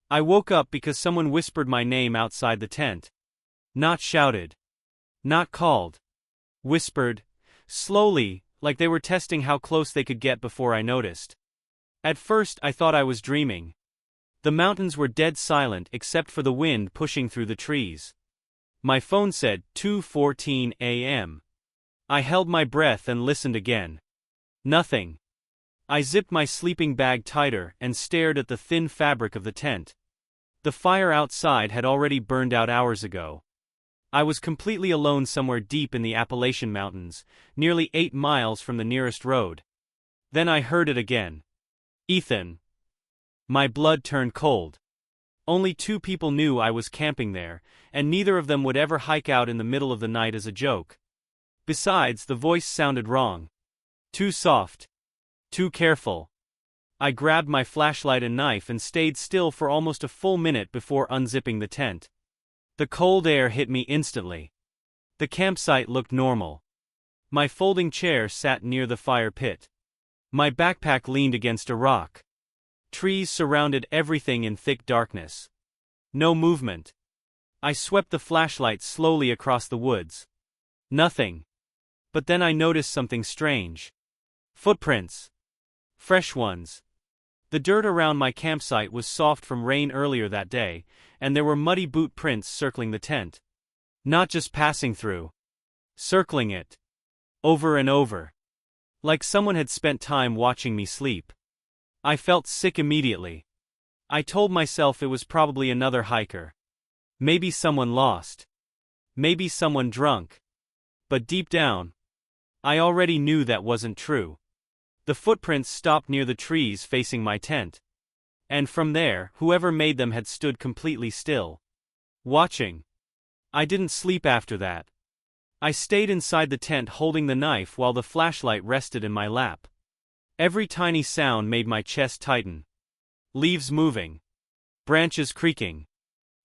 I woke up because someone whispered my name outside the tent. Not shouted. Not called. Whispered. Slowly, like they were testing how close they could get before I noticed. At first I thought I was dreaming. The mountains were dead silent except for the wind pushing through the trees. My phone said 2:14 a.m. I held my breath and listened again. Nothing. I zipped my sleeping bag tighter and stared at the thin fabric of the tent. The fire outside had already burned out hours ago. I was completely alone somewhere deep in the Appalachian Mountains, nearly 8 miles from the nearest road. Then I heard it again. Ethan. My blood turned cold. Only 2 people knew I was camping there, and neither of them would ever hike out in the middle of the night as a joke. Besides, the voice sounded wrong. Too soft. Too careful. I grabbed my flashlight and knife and stayed still for almost a full minute before unzipping the tent. The cold air hit me instantly. The campsite looked normal. My folding chair sat near the fire pit. My backpack leaned against a rock. Trees surrounded everything in thick darkness. No movement. I swept the flashlight slowly across the woods. Nothing. But then I noticed something strange. Footprints. Fresh ones. The dirt around my campsite was soft from rain earlier that day, and there were muddy boot prints circling the tent. Not just passing through. Circling it. Over and over. Like someone had spent time watching me sleep. I felt sick immediately. I told myself it was probably another hiker. Maybe someone lost. Maybe someone drunk. But deep down, I already knew that wasn't true. The footprints stopped near the trees facing my tent. And from there, whoever made them had stood completely still. Watching. I didn't sleep after that. I stayed inside the tent holding the knife while the flashlight rested in my lap. Every tiny sound made my chest tighten. Leaves moving. Branches creaking.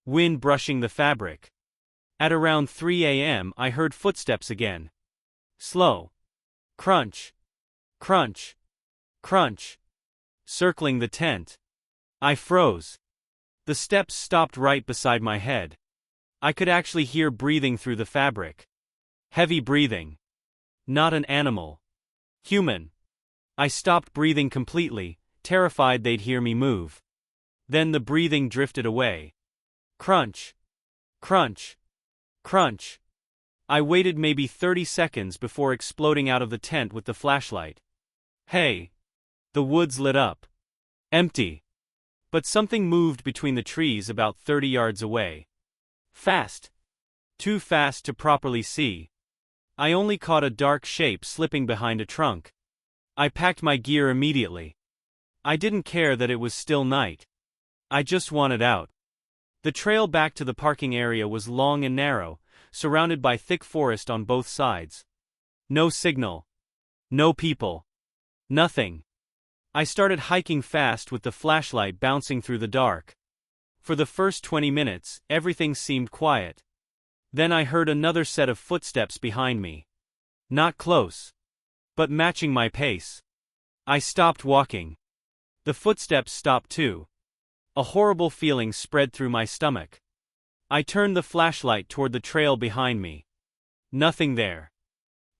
Wind brushing the fabric. At around 3 a.m. I heard footsteps again. Slow. Crunch. Crunch. Crunch. Circling the tent. I froze. The steps stopped right beside my head. I could actually hear breathing through the fabric. Heavy breathing. Not an animal. Human. I stopped breathing completely, terrified they'd hear me move. Then the breathing drifted away. Crunch. Crunch. Crunch. I waited maybe 30 seconds before exploding out of the tent with the flashlight. Hey! The woods lit up. Empty. But something moved between the trees about 30 yards away. Fast. Too fast to properly see. I only caught a dark shape slipping behind a trunk. I packed my gear immediately. I didn't care that it was still night. I just wanted out. The trail back to the parking area was long and narrow, surrounded by thick forest on both sides. No signal. No people. Nothing. I started hiking fast with the flashlight bouncing through the dark. For the first 20 minutes, everything seemed quiet. Then I heard another set of footsteps behind me. Not close. But matching my pace. I stopped walking. The footsteps stopped too. A horrible feeling spread through my stomach. I turned the flashlight toward the trail behind me. Nothing there.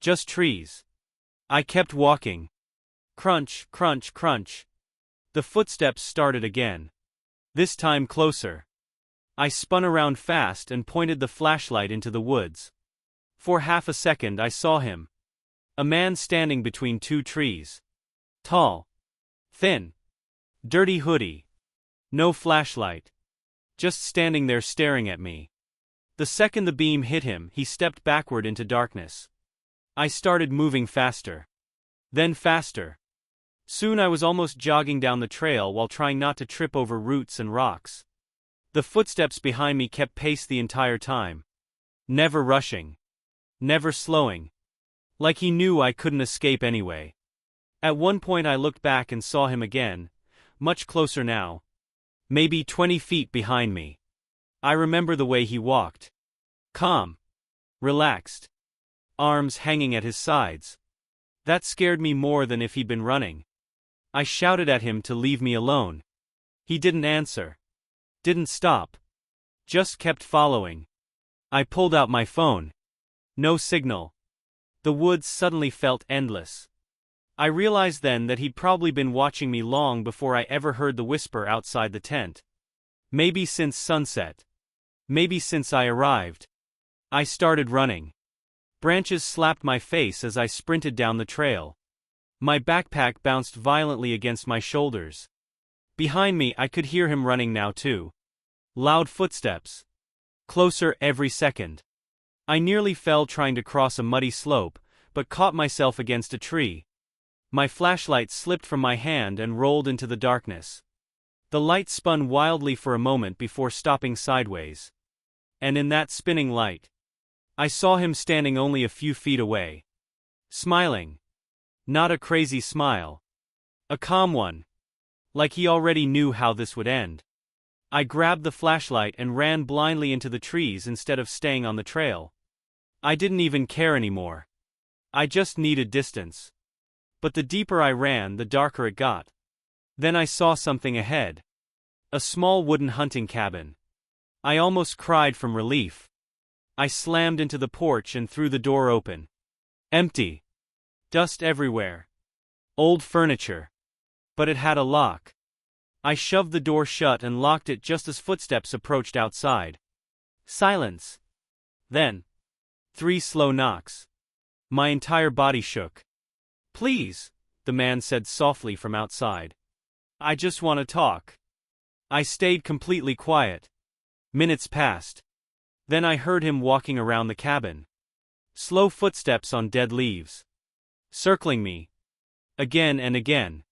Just trees. I kept walking. Crunch, crunch, crunch. The footsteps started again. This time closer. I spun around fast and pointed the flashlight into the woods. For half a second I saw him. A man standing between 2 trees. Tall. Thin. Dirty hoodie. No flashlight. Just standing there staring at me. The second the beam hit him, he stepped backward into darkness. I started moving faster. Then faster. Soon I was almost jogging down the trail while trying not to trip over roots and rocks. The footsteps behind me kept pace the entire time. Never rushing. Never slowing. Like he knew I couldn't escape anyway. At one point I looked back and saw him again, much closer now. Maybe 20 feet behind me. I remember the way he walked. Calm. Relaxed. Arms hanging at his sides. That scared me more than if he'd been running. I shouted at him to leave me alone. He didn't answer. Didn't stop. Just kept following. I pulled out my phone. No signal. The woods suddenly felt endless. I realized then that he'd probably been watching me long before I ever heard the whisper outside the tent. Maybe since sunset. Maybe since I arrived. I started running. Branches slapped my face as I sprinted down the trail. My backpack bounced violently against my shoulders. Behind me, I could hear him running now too. Loud footsteps. Closer every second. I nearly fell trying to cross a muddy slope, but caught myself against a tree. My flashlight slipped from my hand and rolled into the darkness. The light spun wildly for a moment before stopping sideways. And in that spinning light, I saw him standing only a few feet away. Smiling. Not a crazy smile. A calm one. Like he already knew how this would end. I grabbed the flashlight and ran blindly into the trees instead of staying on the trail. I didn't even care anymore. I just needed distance. But the deeper I ran, the darker it got. Then I saw something ahead. A small wooden hunting cabin. I almost cried from relief. I slammed into the porch and threw the door open. Empty. Dust everywhere. Old furniture. But it had a lock. I shoved the door shut and locked it just as footsteps approached outside. Silence. Then 3 slow knocks. My entire body shook. "Please," the man said softly from outside. "I just want to talk." I stayed completely quiet. Minutes passed. Then I heard him walking around the cabin. Slow footsteps on dead leaves. Circling me. Again and again.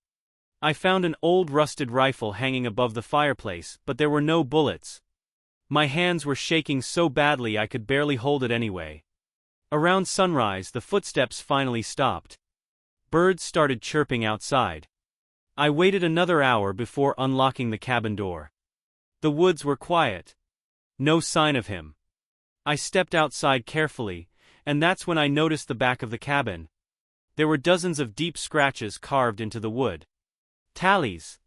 I found an old rusted rifle hanging above the fireplace, but there were no bullets. My hands were shaking so badly I could barely hold it anyway. Around sunrise, the footsteps finally stopped. Birds started chirping outside. I waited another hour before unlocking the cabin door. The woods were quiet. No sign of him. I stepped outside carefully, and that's when I noticed the back of the cabin. There were dozens of deep scratches carved into the wood. Tallies.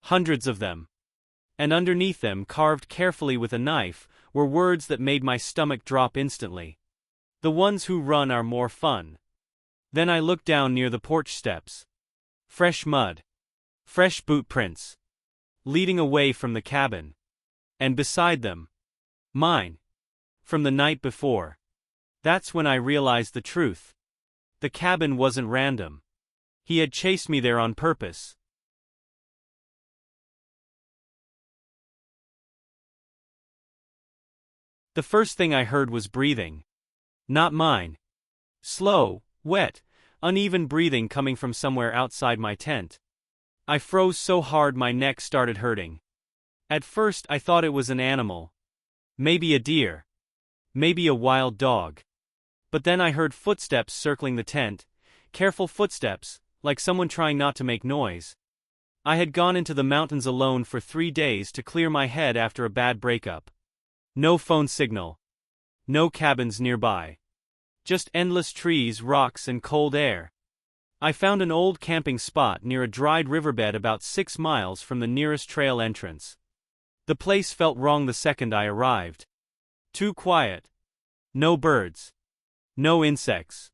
Hundreds of them. And underneath them, carved carefully with a knife, were words that made my stomach drop instantly. "The ones who run are more fun." Then I looked down near the porch steps. Fresh mud. Fresh boot prints. Leading away from the cabin. And beside them, mine. From the night before. That's when I realized the truth. The cabin wasn't random. He had chased me there on purpose. The first thing I heard was breathing. Not mine. Slow, wet, uneven breathing coming from somewhere outside my tent. I froze so hard my neck started hurting. At first I thought it was an animal. Maybe a deer. Maybe a wild dog. But then I heard footsteps circling the tent, careful footsteps, like someone trying not to make noise. I had gone into the mountains alone for 3 days to clear my head after a bad breakup. No phone signal. No cabins nearby. Just endless trees, rocks, and cold air. I found an old camping spot near a dried riverbed about 6 miles from the nearest trail entrance. The place felt wrong the second I arrived. Too quiet. No birds. No insects.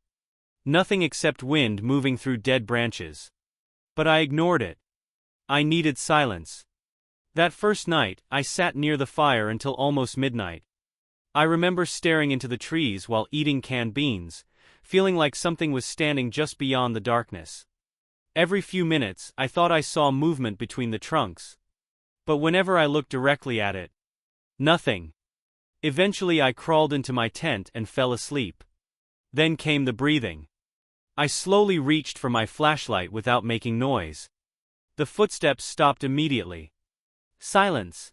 Nothing except wind moving through dead branches. But I ignored it. I needed silence. That first night, I sat near the fire until almost midnight. I remember staring into the trees while eating canned beans, feeling like something was standing just beyond the darkness. Every few minutes, I thought I saw movement between the trunks. But whenever I looked directly at it, nothing. Eventually I crawled into my tent and fell asleep. Then came the breathing. I slowly reached for my flashlight without making noise. The footsteps stopped immediately. Silence.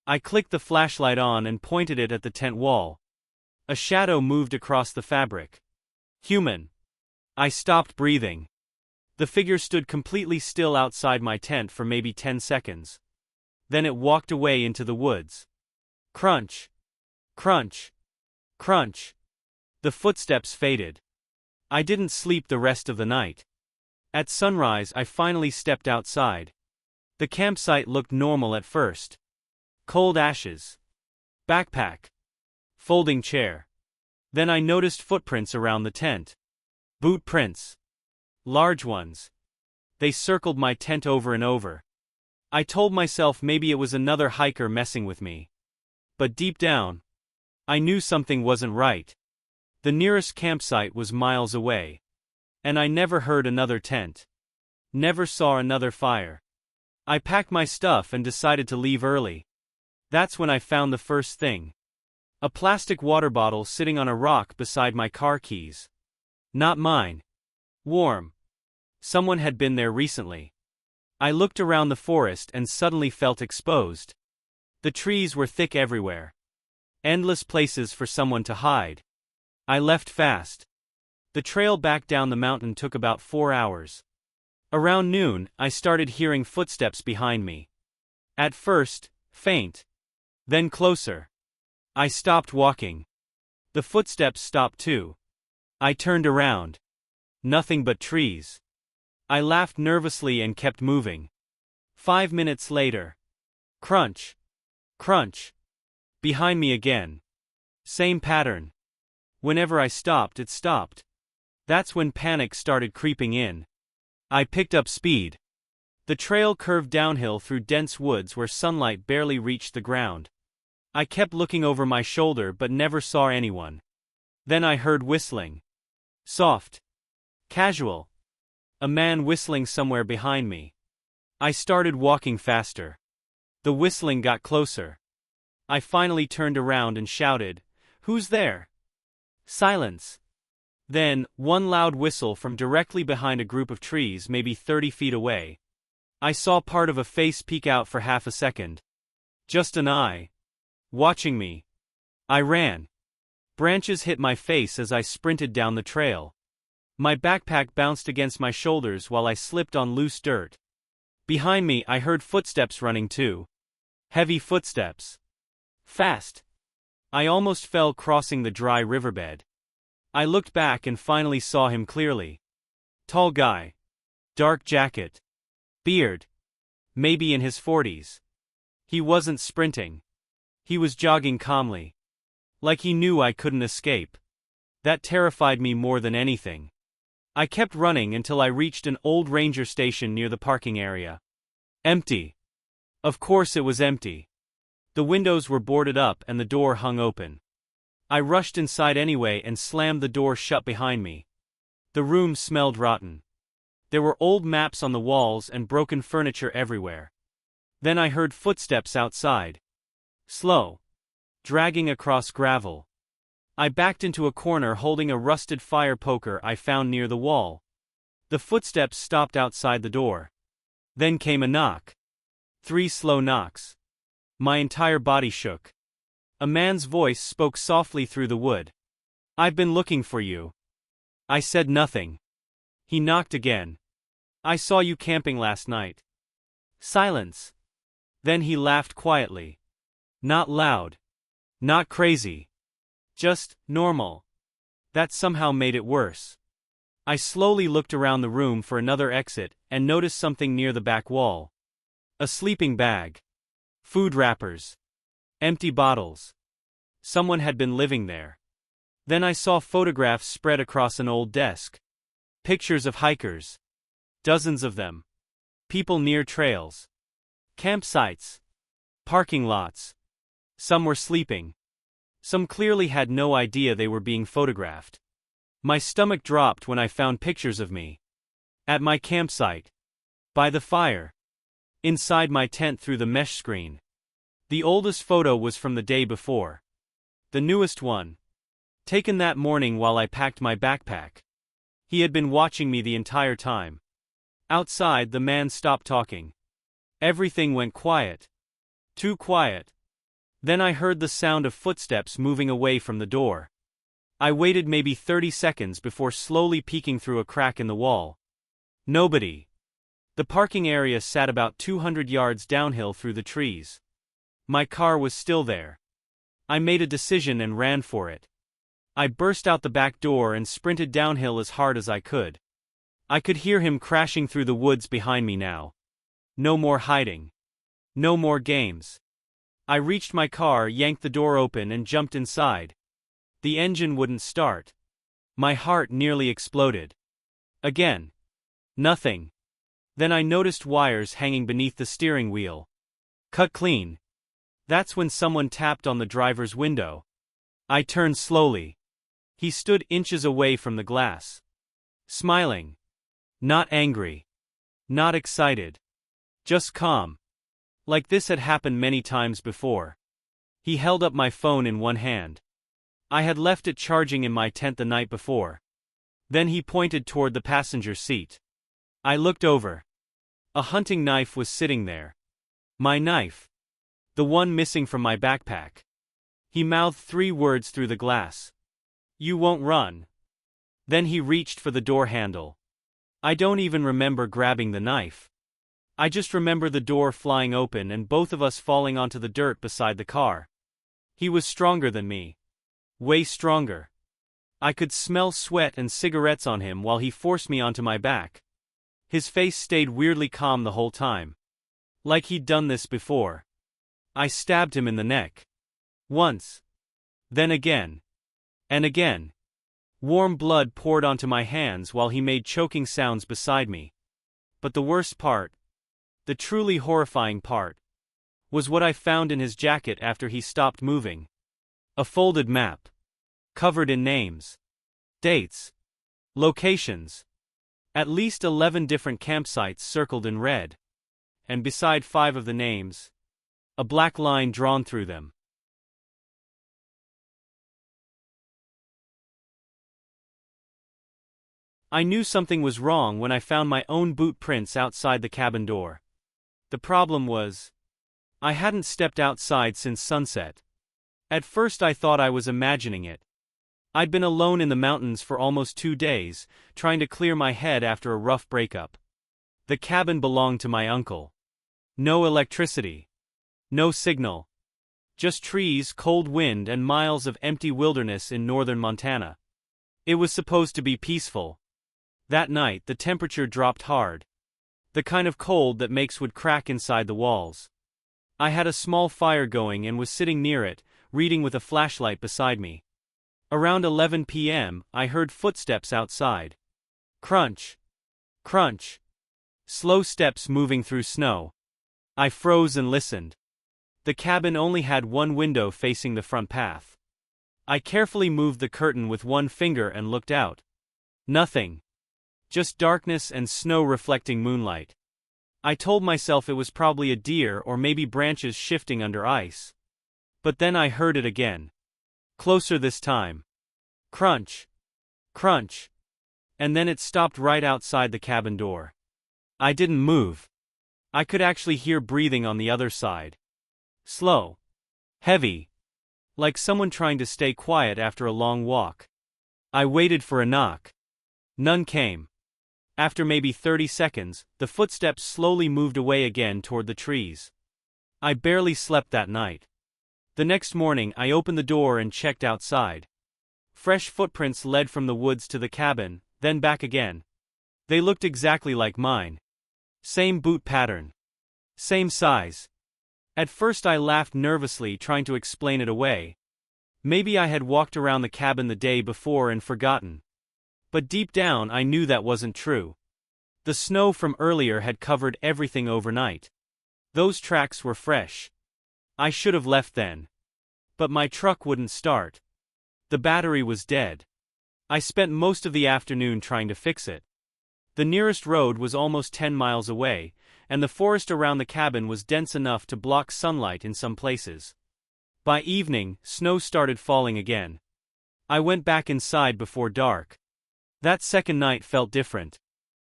I clicked the flashlight on and pointed it at the tent wall. A shadow moved across the fabric. Human. I stopped breathing. The figure stood completely still outside my tent for maybe 10 seconds. Then it walked away into the woods. Crunch. Crunch. Crunch. The footsteps faded. I didn't sleep the rest of the night. At sunrise I finally stepped outside. The campsite looked normal at first. Cold ashes. Backpack. Folding chair. Then I noticed footprints around the tent. Boot prints. Large ones. They circled my tent over and over. I told myself maybe it was another hiker messing with me. But deep down, I knew something wasn't right. The nearest campsite was miles away. And I never heard another tent. Never saw another fire. I packed my stuff and decided to leave early. That's when I found the first thing. A plastic water bottle sitting on a rock beside my car keys. Not mine. Warm. Someone had been there recently. I looked around the forest and suddenly felt exposed. The trees were thick everywhere. Endless places for someone to hide. I left fast. The trail back down the mountain took about 4 hours. Around noon, I started hearing footsteps behind me. At first, faint. Then closer. I stopped walking. The footsteps stopped too. I turned around. Nothing but trees. I laughed nervously and kept moving. 5 minutes later. Crunch. Crunch. Behind me again. Same pattern. Whenever I stopped, it stopped. That's when panic started creeping in. I picked up speed. The trail curved downhill through dense woods where sunlight barely reached the ground. I kept looking over my shoulder but never saw anyone. Then I heard whistling. Soft. Casual. A man whistling somewhere behind me. I started walking faster. The whistling got closer. I finally turned around and shouted, "Who's there?" Silence. Then, one loud whistle from directly behind a group of trees maybe 30 feet away. I saw part of a face peek out for half a second. Just an eye. Watching me. I ran. Branches hit my face as I sprinted down the trail. My backpack bounced against my shoulders while I slipped on loose dirt. Behind me I heard footsteps running too. Heavy footsteps. Fast. I almost fell crossing the dry riverbed. I looked back and finally saw him clearly. Tall guy. Dark jacket. Beard. Maybe in his 40s. He wasn't sprinting. He was jogging calmly. Like he knew I couldn't escape. That terrified me more than anything. I kept running until I reached an old ranger station near the parking area. Empty. Of course it was empty. The windows were boarded up and the door hung open. I rushed inside anyway and slammed the door shut behind me. The room smelled rotten. There were old maps on the walls and broken furniture everywhere. Then I heard footsteps outside. Slow. Dragging across gravel. I backed into a corner holding a rusted fire poker I found near the wall. The footsteps stopped outside the door. Then came a knock. 3 slow knocks. My entire body shook. A man's voice spoke softly through the wood. "I've been looking for you." I said nothing. He knocked again. "I saw you camping last night." Silence. Then he laughed quietly. Not loud. Not crazy. Just normal. That somehow made it worse. I slowly looked around the room for another exit and noticed something near the back wall. A sleeping bag. Food wrappers. Empty bottles. Someone had been living there. Then I saw photographs spread across an old desk. Pictures of hikers. Dozens of them. People near trails. Campsites. Parking lots. Some were sleeping. Some clearly had no idea they were being photographed. My stomach dropped when I found pictures of me. At my campsite. By the fire. Inside my tent through the mesh screen. The oldest photo was from the day before. The newest one. Taken that morning while I packed my backpack. He had been watching me the entire time. Outside, the man stopped talking. Everything went quiet. Too quiet. Then I heard the sound of footsteps moving away from the door. I waited maybe 30 seconds before slowly peeking through a crack in the wall. Nobody. The parking area sat about 200 yards downhill through the trees. My car was still there. I made a decision and ran for it. I burst out the back door and sprinted downhill as hard as I could. I could hear him crashing through the woods behind me now. No more hiding. No more games. I reached my car, yanked the door open and jumped inside. The engine wouldn't start. My heart nearly exploded. Again. Nothing. Then I noticed wires hanging beneath the steering wheel. Cut clean. That's when someone tapped on the driver's window. I turned slowly. He stood inches away from the glass. Smiling. Not angry. Not excited. Just calm. Like this had happened many times before. He held up my phone in one hand. I had left it charging in my tent the night before. Then he pointed toward the passenger seat. I looked over. A hunting knife was sitting there. My knife. The one missing from my backpack. He mouthed 3 words through the glass. "You won't run." Then he reached for the door handle. I don't even remember grabbing the knife. I just remember the door flying open and both of us falling onto the dirt beside the car. He was stronger than me. Way stronger. I could smell sweat and cigarettes on him while he forced me onto my back. His face stayed weirdly calm the whole time. Like he'd done this before. I stabbed him in the neck. Once. Then again. And again. Warm blood poured onto my hands while he made choking sounds beside me. But the worst part, the truly horrifying part, was what I found in his jacket after he stopped moving. A folded map. Covered in names. Dates. Locations. At least 11 different campsites circled in red. And beside 5 of the names, a black line drawn through them. I knew something was wrong when I found my own boot prints outside the cabin door. The problem was, I hadn't stepped outside since sunset. At first I thought I was imagining it. I'd been alone in the mountains for almost 2 days, trying to clear my head after a rough breakup. The cabin belonged to my uncle. No electricity. No signal. Just trees, cold wind, and miles of empty wilderness in northern Montana. It was supposed to be peaceful. That night the temperature dropped hard. The kind of cold that makes wood crack inside the walls. I had a small fire going and was sitting near it, reading with a flashlight beside me. Around 11 p.m., I heard footsteps outside. Crunch. Crunch. Slow steps moving through snow. I froze and listened. The cabin only had one window facing the front path. I carefully moved the curtain with one finger and looked out. Nothing. Just darkness and snow reflecting moonlight. I told myself it was probably a deer or maybe branches shifting under ice. But then I heard it again. Closer this time. Crunch. Crunch. And then it stopped right outside the cabin door. I didn't move. I could actually hear breathing on the other side. Slow. Heavy. Like someone trying to stay quiet after a long walk. I waited for a knock. None came. After maybe 30 seconds, the footsteps slowly moved away again toward the trees. I barely slept that night. The next morning I opened the door and checked outside. Fresh footprints led from the woods to the cabin, then back again. They looked exactly like mine. Same boot pattern. Same size. At first I laughed nervously, trying to explain it away. Maybe I had walked around the cabin the day before and forgotten. But deep down I knew that wasn't true. The snow from earlier had covered everything overnight. Those tracks were fresh. I should have left then. But my truck wouldn't start. The battery was dead. I spent most of the afternoon trying to fix it. The nearest road was almost 10 miles away, and the forest around the cabin was dense enough to block sunlight in some places. By evening, snow started falling again. I went back inside before dark. That second night felt different.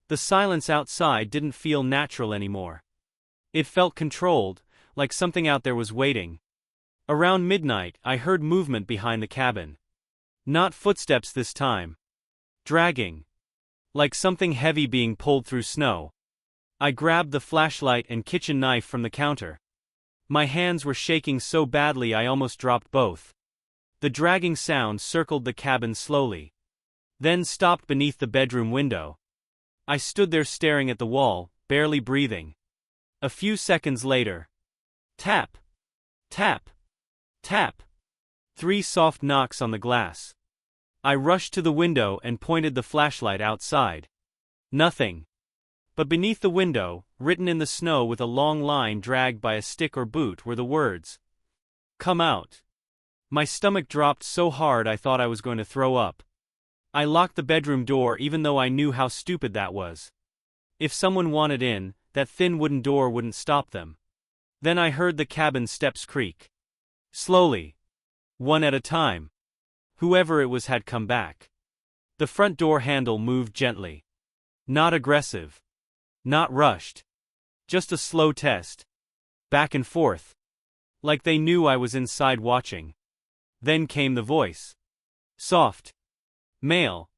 The silence outside didn't feel natural anymore. It felt controlled, like something out there was waiting. Around midnight, I heard movement behind the cabin. Not footsteps this time. Dragging. Like something heavy being pulled through snow. I grabbed the flashlight and kitchen knife from the counter. My hands were shaking so badly I almost dropped both. The dragging sound circled the cabin slowly. Then stopped beneath the bedroom window. I stood there staring at the wall, barely breathing. A few seconds later. Tap. Tap. Tap. 3 soft knocks on the glass. I rushed to the window and pointed the flashlight outside. Nothing. But beneath the window, written in the snow with a long line dragged by a stick or boot, were the words, "Come out." My stomach dropped so hard I thought I was going to throw up. I locked the bedroom door even though I knew how stupid that was. If someone wanted in, that thin wooden door wouldn't stop them. Then I heard the cabin steps creak. Slowly. One at a time. Whoever it was had come back. The front door handle moved gently. Not aggressive. Not rushed. Just a slow test. Back and forth. Like they knew I was inside watching. Then came the voice. Soft. Male.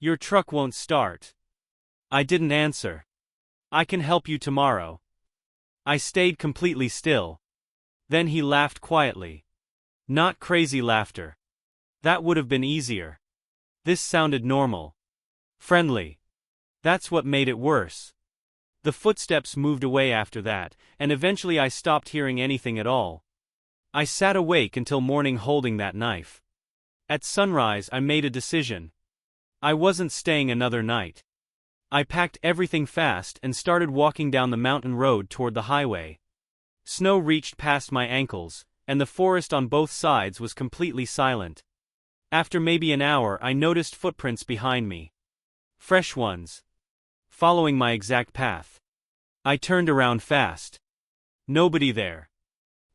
"Your truck won't start." I didn't answer. "I can help you tomorrow." I stayed completely still. Then he laughed quietly. Not crazy laughter. That would have been easier. This sounded normal. Friendly. That's what made it worse. The footsteps moved away after that, and eventually I stopped hearing anything at all. I sat awake until morning holding that knife. At sunrise I made a decision. I wasn't staying another night. I packed everything fast and started walking down the mountain road toward the highway. Snow reached past my ankles, and the forest on both sides was completely silent. After maybe an hour I noticed footprints behind me. Fresh ones. Following my exact path. I turned around fast. Nobody there.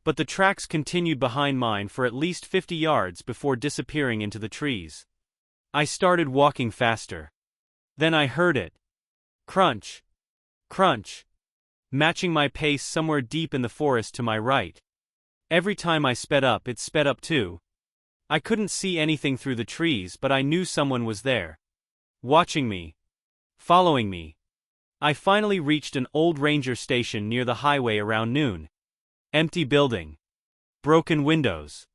But the tracks continued behind mine for at least 50 yards before disappearing into the trees. I started walking faster. Then I heard it. Crunch. Crunch. Matching my pace somewhere deep in the forest to my right. Every time I sped up, it sped up too. I couldn't see anything through the trees, but I knew someone was there. Watching me. Following me. I finally reached an old ranger station near the highway around noon. Empty building. Broken windows.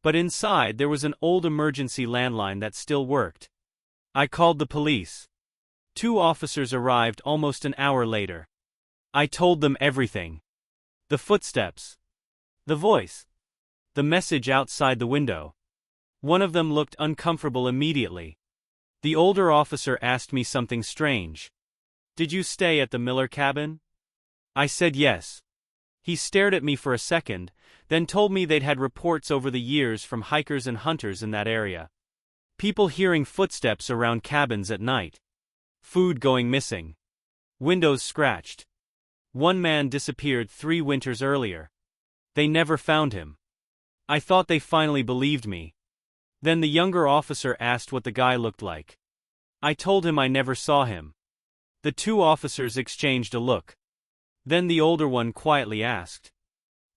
But inside there was an old emergency landline that still worked. I called the police. 2 officers arrived almost an hour later. I told them everything. The footsteps. The voice. The message outside the window. One of them looked uncomfortable immediately. The older officer asked me something strange. "Did you stay at the Miller cabin?" I said yes. He stared at me for a second, then told me they'd had reports over the years from hikers and hunters in that area. People hearing footsteps around cabins at night. Food going missing. Windows scratched. One man disappeared 3 winters earlier. They never found him. I thought they finally believed me. Then the younger officer asked what the guy looked like. I told him I never saw him. The 2 officers exchanged a look. Then the older one quietly asked,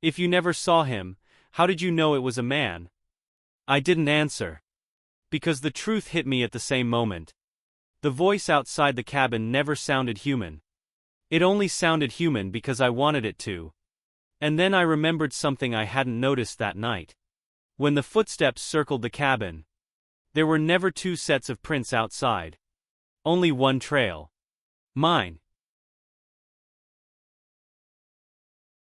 "If you never saw him, how did you know it was a man?" I didn't answer. Because the truth hit me at the same moment. The voice outside the cabin never sounded human. It only sounded human because I wanted it to. And then I remembered something I hadn't noticed that night. When the footsteps circled the cabin, there were never 2 sets of prints outside. Only one trail. Mine.